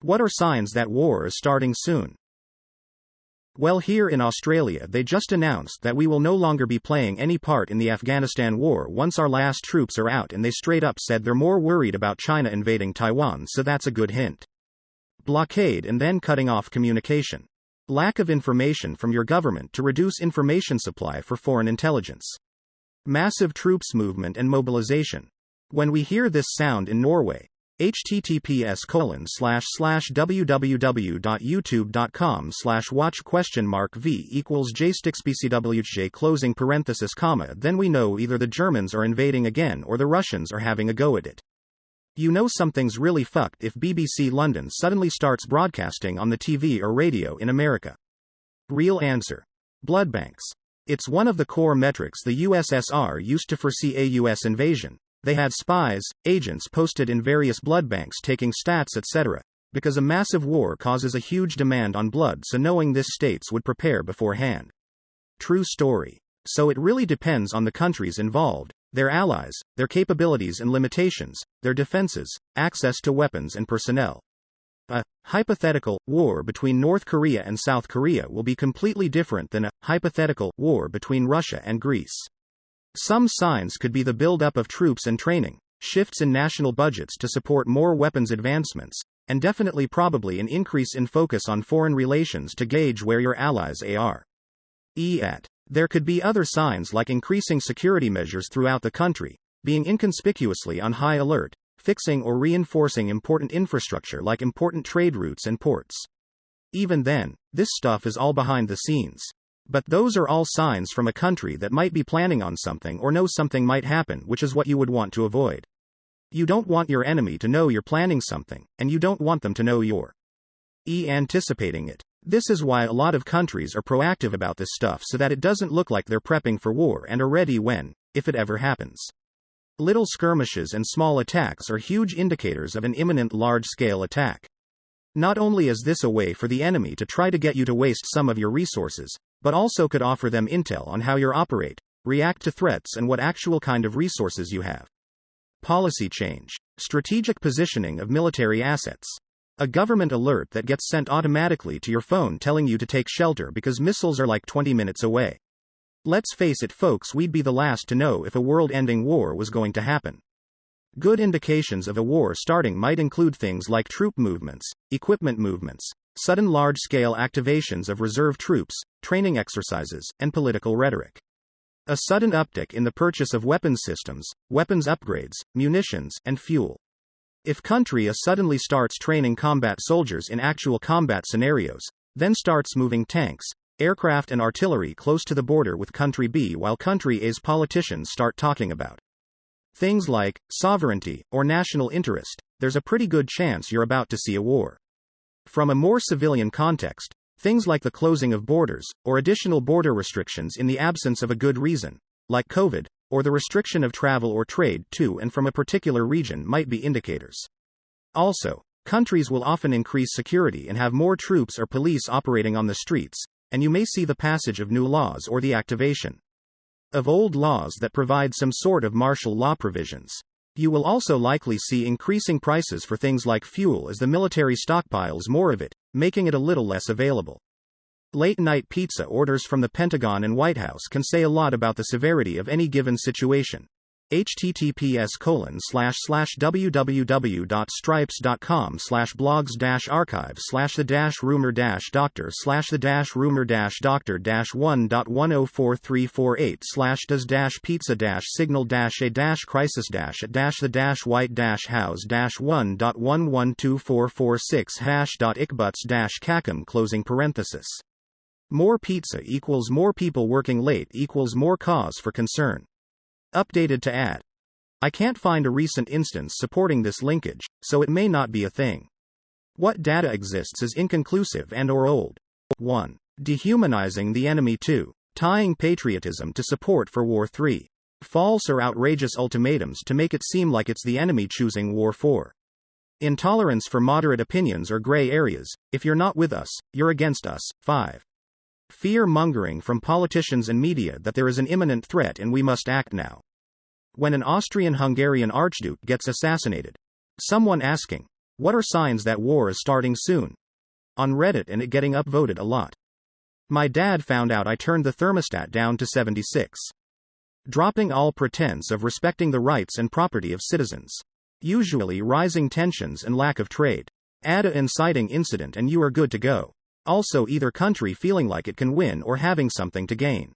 What are signs that war is starting soon? Well, here in Australia they just announced that we will no longer be playing any part in the Afghanistan war once our last troops are out, and they straight up said they're more worried about China invading Taiwan, so that's a good hint. Blockade and then cutting off communication. Lack of information from your government to reduce information supply for foreign intelligence. Massive troops movement and mobilization. When we hear this sound in Norway, https://www.youtube.com/watch?v=jsticksbcwj closing parenthesis comma, then we know either the Germans are invading again or the Russians are having a go at it. You know something's really fucked if BBC London suddenly starts broadcasting on the TV or radio in America. Real answer. Blood banks. It's one of the core metrics the USSR used to foresee a US invasion. They had spies, agents posted in various blood banks taking stats etc., because a massive war causes a huge demand on blood, so knowing this states would prepare beforehand. True story. So it really depends on the countries involved, their allies, their capabilities and limitations, their defenses, access to weapons and personnel. A hypothetical war between North Korea and South Korea will be completely different than a hypothetical war between Russia and Greece. Some signs could be the buildup of troops and training, shifts in national budgets to support more weapons advancements, and definitely probably an increase in focus on foreign relations to gauge where your allies are. There could be other signs like increasing security measures throughout the country, being inconspicuously on high alert, fixing or reinforcing important infrastructure like important trade routes and ports. Even then, this stuff is all behind the scenes. But those are all signs from a country that might be planning on something or knows something might happen, which is what you would want to avoid. You don't want your enemy to know you're planning something, and you don't want them to know you're anticipating it. This is why a lot of countries are proactive about this stuff, so that it doesn't look like they're prepping for war and are ready when, if it ever happens. Little skirmishes and small attacks are huge indicators of an imminent large-scale attack. Not only is this a way for the enemy to try to get you to waste some of your resources, but also could offer them intel on how you operate, react to threats, and what actual kind of resources you have. Policy change. Strategic positioning of military assets. A government alert that gets sent automatically to your phone telling you to take shelter because missiles are like 20 minutes away. Let's face it, folks, we'd be the last to know if a world-ending war was going to happen. Good indications of a war starting might include things like troop movements, equipment movements, sudden large-scale activations of reserve troops, training exercises, and political rhetoric. A sudden uptick in the purchase of weapons systems, weapons upgrades, munitions, and fuel. If country A suddenly starts training combat soldiers in actual combat scenarios, then starts moving tanks, aircraft and artillery close to the border with country B, while country A's politicians start talking about things like sovereignty or national interest, there's a pretty good chance you're about to see a war. From a more civilian context, things like the closing of borders, or additional border restrictions in the absence of a good reason, like COVID, or the restriction of travel or trade to and from a particular region might be indicators. Also, countries will often increase security and have more troops or police operating on the streets, and you may see the passage of new laws or the activation of old laws that provide some sort of martial law provisions. You will also likely see increasing prices for things like fuel as the military stockpiles more of it, making it a little less available. Late-night pizza orders from the Pentagon and White House can say a lot about the severity of any given situation. https://www.stripes.com/the-rumor-doctor-10434/a/the-white-house-1.12446#.icbuts-cacum closing parenthesis. More pizza equals more people working late equals more cause for concern. Updated to add. I can't find a recent instance supporting this linkage, so it may not be a thing. What data exists is inconclusive and/or old. 1. Dehumanizing the enemy. 2. Tying patriotism to support for war. 3. False or outrageous ultimatums to make it seem like it's the enemy choosing war. 4. Intolerance for moderate opinions or gray areas. If you're not with us, you're against us. 5. Fear-mongering from politicians and media that there is an imminent threat and we must act now. When an Austrian-Hungarian archduke gets assassinated. Someone asking, What are signs that war is starting soon? On Reddit and it getting upvoted a lot. My dad found out I turned the thermostat down to 76. Dropping all pretense of respecting the rights and property of citizens. Usually rising tensions and lack of trade. Add a inciting incident and you are good to go. Also either country feeling like it can win or having something to gain.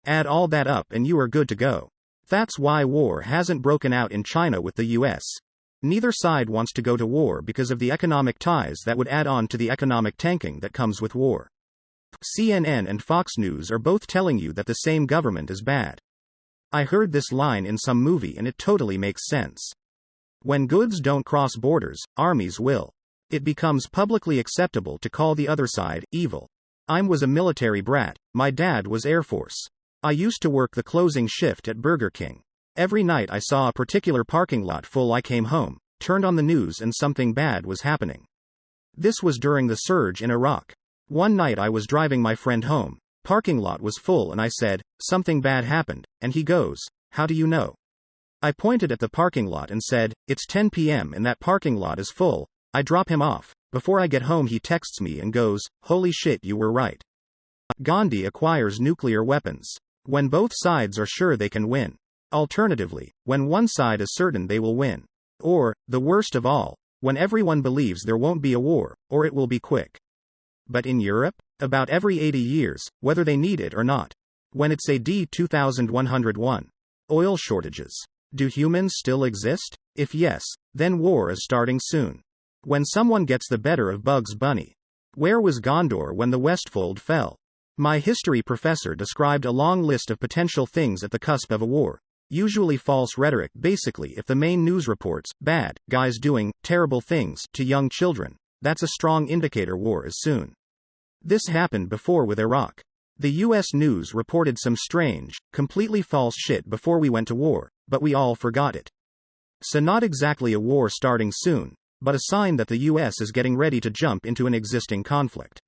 Add all that up and you are good to go. That's why war hasn't broken out in China with the US. Neither side wants to go to war because of the economic ties that would add on to the economic tanking that comes with war. CNN and Fox News are both telling you that the same government is bad. I heard this line in some movie and it totally makes sense. When goods don't cross borders, armies will. It becomes publicly acceptable to call the other side evil. I was a military brat, my dad was Air Force. I used to work the closing shift at Burger King. Every night I saw a particular parking lot full. I came home, turned on the news and something bad was happening. This was during the surge in Iraq. One night I was driving my friend home, parking lot was full and I said, something bad happened, and he goes, how do you know? I pointed at the parking lot and said, it's 10 p.m. and that parking lot is full. I drop him off. Before I get home he texts me and goes, holy shit, you were right. Gandhi acquires nuclear weapons. When both sides are sure they can win. Alternatively, when one side is certain they will win. Or, the worst of all, when everyone believes there won't be a war, or it will be quick. But in Europe, about every 80 years, whether they need it or not. When it's AD 2101. Oil shortages. Do humans still exist? If yes, then war is starting soon. When someone gets the better of Bugs Bunny. Where was Gondor when the Westfold fell? My history professor described a long list of potential things at the cusp of a war. Usually false rhetoric. Basically, if the main news reports, bad guys doing terrible things to young children, that's a strong indicator war is soon. This happened before with Iraq. The US news reported some strange, completely false shit before we went to war, but we all forgot it. So not exactly a war starting soon, but a sign that the US is getting ready to jump into an existing conflict.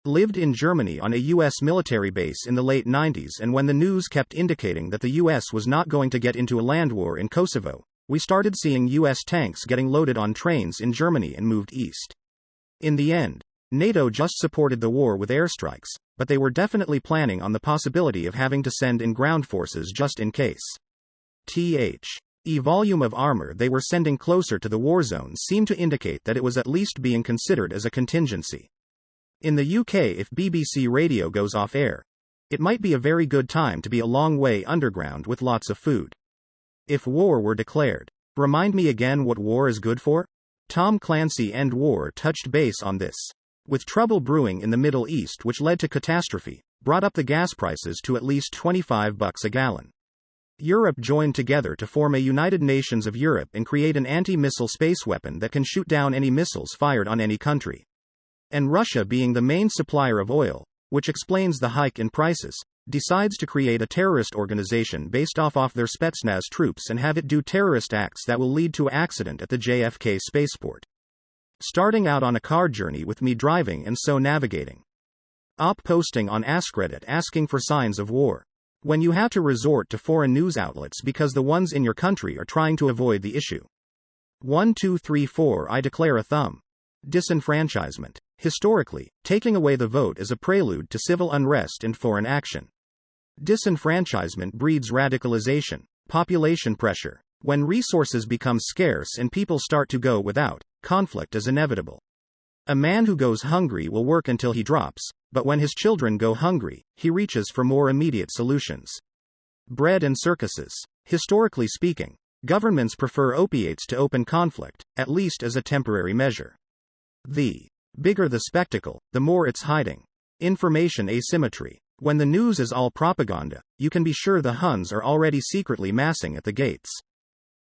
Lived in Germany on a US military base in the late 90s, and when the news kept indicating that the US was not going to get into a land war in Kosovo, we started seeing US tanks getting loaded on trains in Germany and moved east. In the end, NATO just supported the war with airstrikes, but they were definitely planning on the possibility of having to send in ground forces just in case. The volume of armor they were sending closer to the war zone seemed to indicate that it was at least being considered as a contingency. In the UK, if BBC Radio goes off air, it might be a very good time to be a long way underground with lots of food. If war were declared. Remind me again what war is good for? Tom Clancy End War touched base on this. With trouble brewing in the Middle East which led to catastrophe, brought up the gas prices to at least $25 a gallon. Europe joined together to form a United Nations of Europe and create an anti-missile space weapon that can shoot down any missiles fired on any country. And Russia, being the main supplier of oil, which explains the hike in prices, decides to create a terrorist organization based off their Spetsnaz troops and have it do terrorist acts that will lead to an accident at the JFK spaceport. Starting out on a car journey with me driving and so navigating. Posting on AskReddit asking for signs of war. When you have to resort to foreign news outlets because the ones in your country are trying to avoid the issue. 1 2 3 4 I declare a thumb. Disenfranchisement. Historically, taking away the vote is a prelude to civil unrest and foreign action. Disenfranchisement breeds radicalization, population pressure. When resources become scarce and people start to go without, conflict is inevitable. A man who goes hungry will work until he drops, but when his children go hungry, he reaches for more immediate solutions. Bread and circuses. Historically speaking, governments prefer opiates to open conflict, at least as a temporary measure. The bigger the spectacle, the more it's hiding. Information asymmetry. When the news is all propaganda, you can be sure the Huns are already secretly massing at the gates.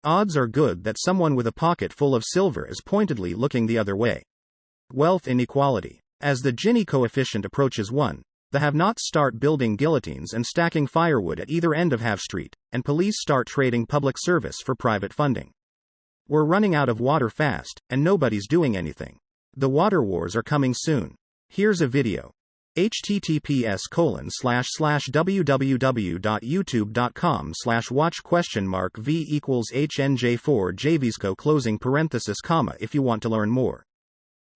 Odds are good that someone with a pocket full of silver is pointedly looking the other way. Wealth inequality. As the Gini coefficient approaches 1, the have-nots start building guillotines and stacking firewood at either end of Half Street, and police start trading public service for private funding. We're running out of water fast, and nobody's doing anything. The water wars are coming soon. Here's a video. https://www.youtube.com/watch?v=HNJ4JVSCO if you want to learn more.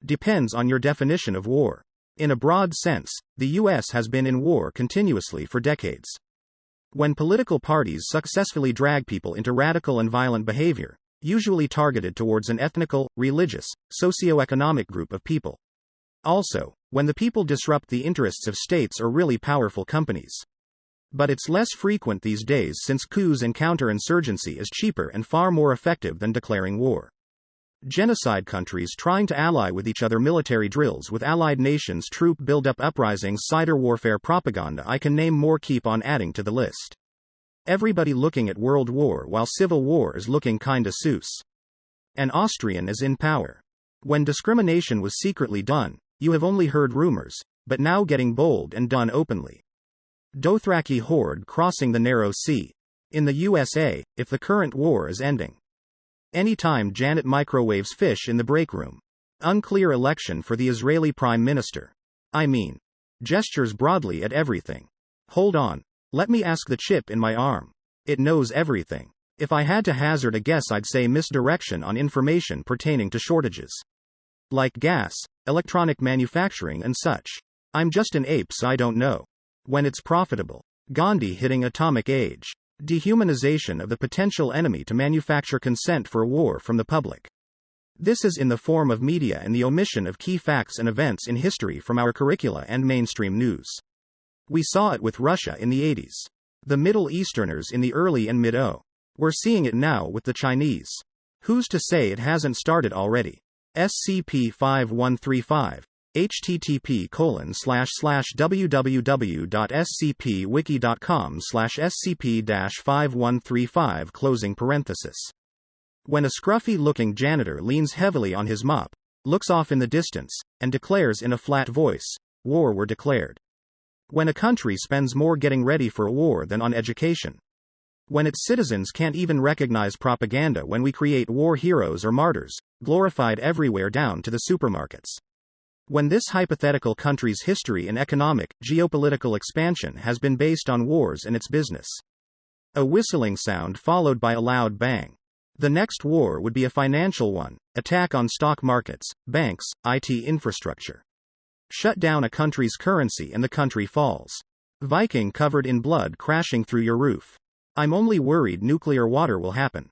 Depends on your definition of war. In a broad sense, the US has been in war continuously for decades. When political parties successfully drag people into radical and violent behavior, usually targeted towards an ethnical, religious, socio-economic group of people. Also, when the people disrupt the interests of states or really powerful companies. But it's less frequent these days since coups and counterinsurgency is cheaper and far more effective than declaring war. Genocide countries trying to ally with each other, military drills with allied nations, troop build-up, uprisings, cyber warfare, propaganda, I can name more, keep on adding to the list. Everybody looking at World War while Civil War is looking kinda sus. An Austrian is in power. When discrimination was secretly done, you have only heard rumors, but now getting bold and done openly. Dothraki horde crossing the narrow sea. In the USA, if the current war is ending. Anytime Janet microwaves fish in the break room. Unclear election for the Israeli Prime Minister. I mean, gestures broadly at everything. Hold on. Let me ask the chip in my arm. It knows everything. If I had to hazard a guess, I'd say misdirection on information pertaining to shortages. Like gas, electronic manufacturing and such. I'm just an ape, so I don't know. When it's profitable. Gandhi hitting atomic age. Dehumanization of the potential enemy to manufacture consent for war from the public. This is in the form of media and the omission of key facts and events in history from our curricula and mainstream news. We saw it with Russia in the 80s. The Middle Easterners in the early and mid-00. We're seeing it now with the Chinese. Who's to say it hasn't started already? SCP-5135. http://www.scpwiki.com/scp-5135 When a scruffy-looking janitor leans heavily on his mop, looks off in the distance, and declares in a flat voice, "War were declared." When a country spends more getting ready for a war than on education. When its citizens can't even recognize propaganda, when we create war heroes or martyrs, glorified everywhere down to the supermarkets. When this hypothetical country's history and economic, geopolitical expansion has been based on wars and its business. A whistling sound followed by a loud bang. The next war would be a financial one, attack on stock markets, banks, IT infrastructure. Shut down a country's currency and the country falls. Viking covered in blood crashing through your roof. I'm only worried nuclear water will happen.